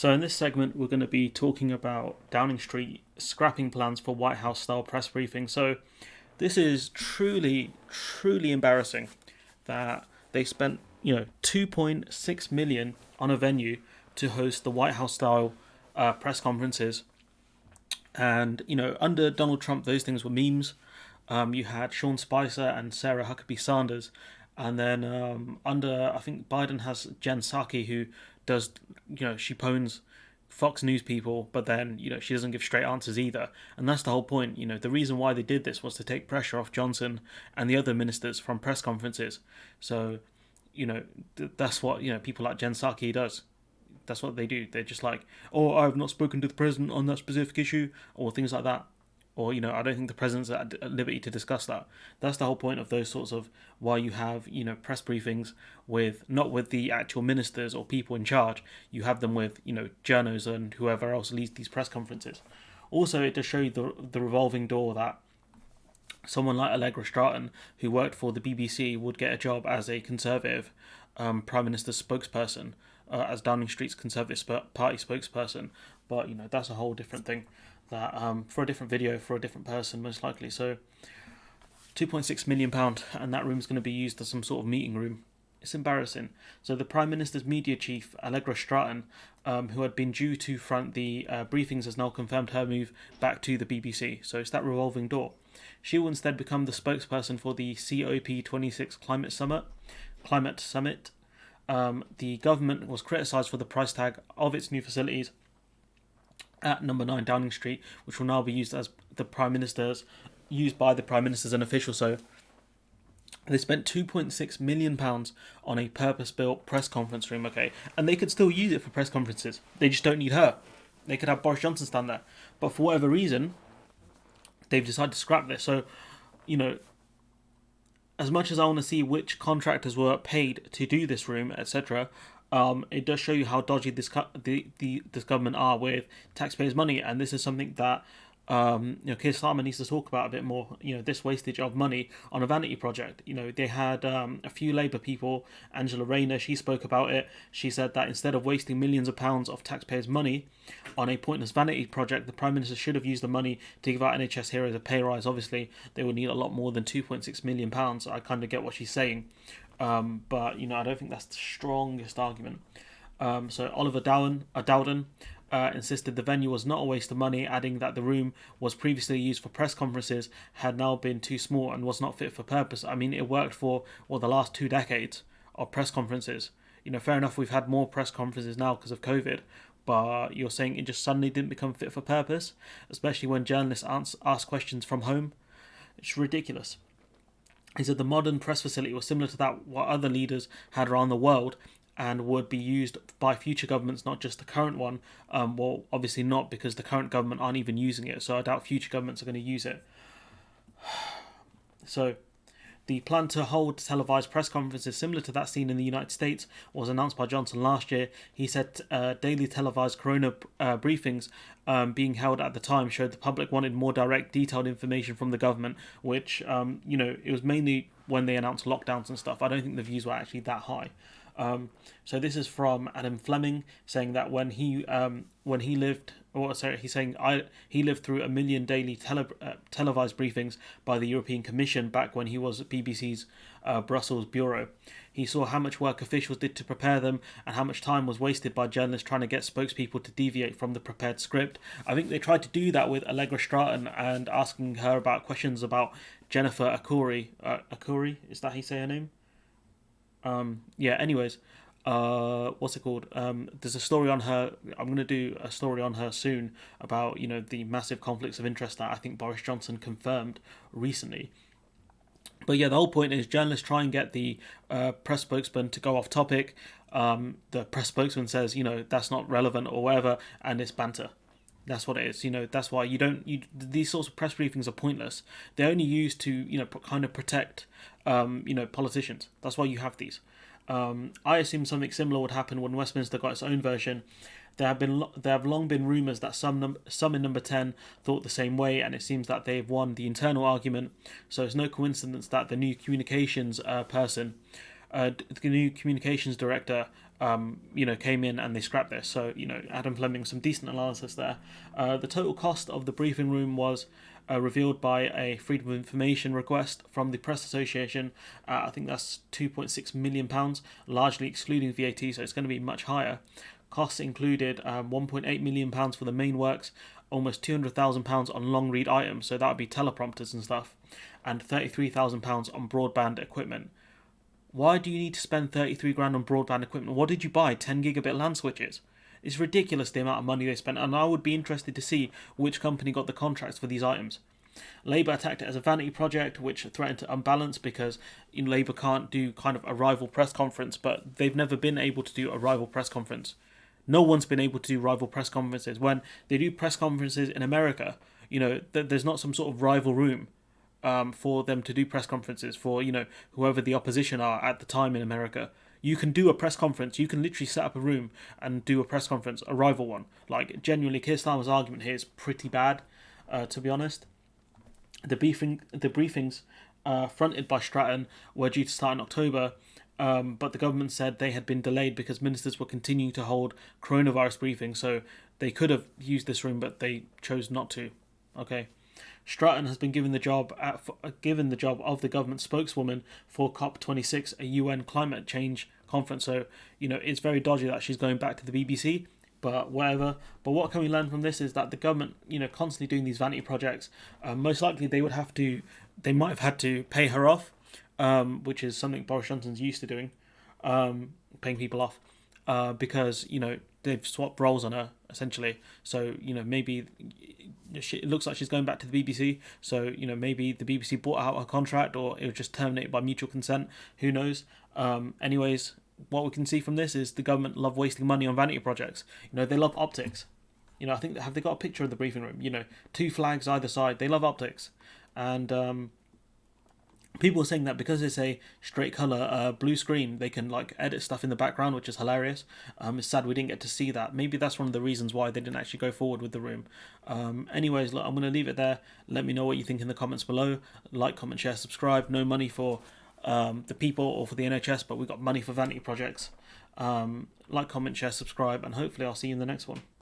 So, in this segment, we're going to be talking about Downing Street scrapping plans for White House style press briefing. So, this is truly embarrassing that they spent, 2.6 million on a venue to host the White House style press conferences. And, under Donald Trump, those things were memes. You had Sean Spicer and Sarah Huckabee Sanders. And then under, I think Biden has Jen Psaki, who does, she pwns Fox News people, but then, she doesn't give straight answers either. And that's the whole point. The reason why they did this was to take pressure off Johnson and the other ministers from press conferences. So, that's what, people like Jen Psaki does. That's what they do. They're just like, oh, I've not spoken to the president on that specific issue, or things like that. Or, I don't think the president's at liberty to discuss that. That's the whole point of those sorts of why you have, press briefings with, not with the actual ministers or people in charge. You have them with, journos and whoever else leads these press conferences. Also, it does show you the revolving door that someone like Allegra Stratton, who worked for the BBC, would get a job as a Conservative Prime Minister's spokesperson, as Downing Street's Conservative Party spokesperson. But, that's a whole different thing. That for a different video, for a different person, most likely. So, £2.6 million, and that room is going to be used as some sort of meeting room. It's embarrassing. So the Prime Minister's media chief, Allegra Stratton, who had been due to front the briefings, has now confirmed her move back to the BBC. So it's that revolving door. She will instead become the spokesperson for the COP26 Climate Summit. The government was criticised for the price tag of its new facilities at number 9 Downing Street, which will now be used by the Prime Minister's and officials. So they spent £2.6 million on a purpose-built press conference room, okay? And they could still use it for press conferences. They just don't need her. They could have Boris Johnson stand there. But for whatever reason, they've decided to scrap this. So, as much as I want to see which contractors were paid to do this room, etc., it does show you how dodgy this government are with taxpayers' money, and this is something that Keir Starmer needs to talk about a bit more. This wastage of money on a vanity project. They had a few Labour people. Angela Rayner, she spoke about it. She said that instead of wasting millions of pounds of taxpayers' money on a pointless vanity project, the Prime Minister should have used the money to give out NHS heroes a pay rise. Obviously, they would need a lot more than £2.6 million. I kind of get what she's saying. But, I don't think that's the strongest argument. So Oliver Dowden insisted the venue was not a waste of money, adding that the room was previously used for press conferences, had now been too small and was not fit for purpose. I mean, it worked for, the last 2 decades of press conferences. Fair enough, we've had more press conferences now because of COVID, but you're saying it just suddenly didn't become fit for purpose, especially when journalists ask questions from home? It's ridiculous. He said the modern press facility was similar to that what other leaders had around the world and would be used by future governments, not just the current one. Well, obviously not, because the current government aren't even using it, so I doubt future governments are going to use it. So, the plan to hold televised press conferences similar to that seen in the United States was announced by Johnson last year. He said daily televised corona briefings being held at the time showed the public wanted more direct, detailed information from the government, which, it was mainly when they announced lockdowns and stuff. I don't think the views were actually that high. So this is from Adam Fleming, saying that when he lived, he lived through a million daily televised briefings by the European Commission back when he was at BBC's Brussels bureau. He saw how much work officials did to prepare them and how much time was wasted by journalists trying to get spokespeople to deviate from the prepared script. I think they tried to do that with Allegra Stratton and asking her about questions about Jennifer Akuri. Akuri, is that how you say her name? Anyways, what's it called? There's a story on her. I'm going to do a story on her soon about, the massive conflicts of interest that I think Boris Johnson confirmed recently. But yeah, the whole point is journalists try and get the press spokesman to go off topic. The press spokesman says, that's not relevant or whatever, and it's banter. That's what it is. That's why these sorts of press briefings are pointless. They're only used to, kind of protect, politicians. That's why you have these. I assume something similar would happen when Westminster got its own version. There have long been rumours that some in Number 10 thought the same way, and it seems that they've won the internal argument. So it's no coincidence that the new communications director, came in and they scrapped this. So, Adam Fleming, some decent analysis there. The total cost of the briefing room was revealed by a Freedom of Information request from the Press Association. I think that's £2.6 million, largely excluding VAT, so it's going to be much higher. Costs included £1.8 million for the main works, almost £200,000 on long read items, so that would be teleprompters and stuff, and £33,000 on broadband equipment. Why do you need to spend 33 grand on broadband equipment? What did you buy? 10 gigabit LAN switches? It's ridiculous the amount of money they spent, and I would be interested to see which company got the contracts for these items. Labour attacked it as a vanity project, which threatened to unbalance because Labour can't do kind of a rival press conference, but they've never been able to do a rival press conference. No one's been able to do rival press conferences. When they do press conferences in America, there's not some sort of rival room for them to do press conferences for, whoever the opposition are at the time in America. You can do a press conference. You can literally set up a room and do a press conference, a rival one. Like, genuinely, Keir Starmer's argument here is pretty bad, to be honest. The briefings fronted by Stratton were due to start in October, but the government said they had been delayed because ministers were continuing to hold coronavirus briefings, so they could have used this room, but they chose not to. Okay. Stratton has been given the job of the government spokeswoman for COP26, a UN climate change conference. So, it's very dodgy that she's going back to the BBC, but whatever. But what can we learn from this is that the government, constantly doing these vanity projects, most likely they might have had to pay her off, which is something Boris Johnson's used to doing, paying people off, because, they've swapped roles on her, essentially. So, maybe it looks like she's going back to the BBC. So, maybe the BBC bought out her contract, or it was just terminated by mutual consent. Who knows? Anyways, what we can see from this is the government love wasting money on vanity projects. They love optics. I think, have they got a picture of the briefing room? 2 flags either side. They love optics. And people are saying that because it's a straight colour blue screen, they can edit stuff in the background, which is hilarious. It's sad we didn't get to see that. Maybe that's one of the reasons why they didn't actually go forward with the room. Anyways, look, I'm going to leave it there. Let me know what you think in the comments below. Like, comment, share, subscribe. No money for the people or for the NHS, but we've got money for vanity projects. Like, comment, share, subscribe, and hopefully I'll see you in the next one.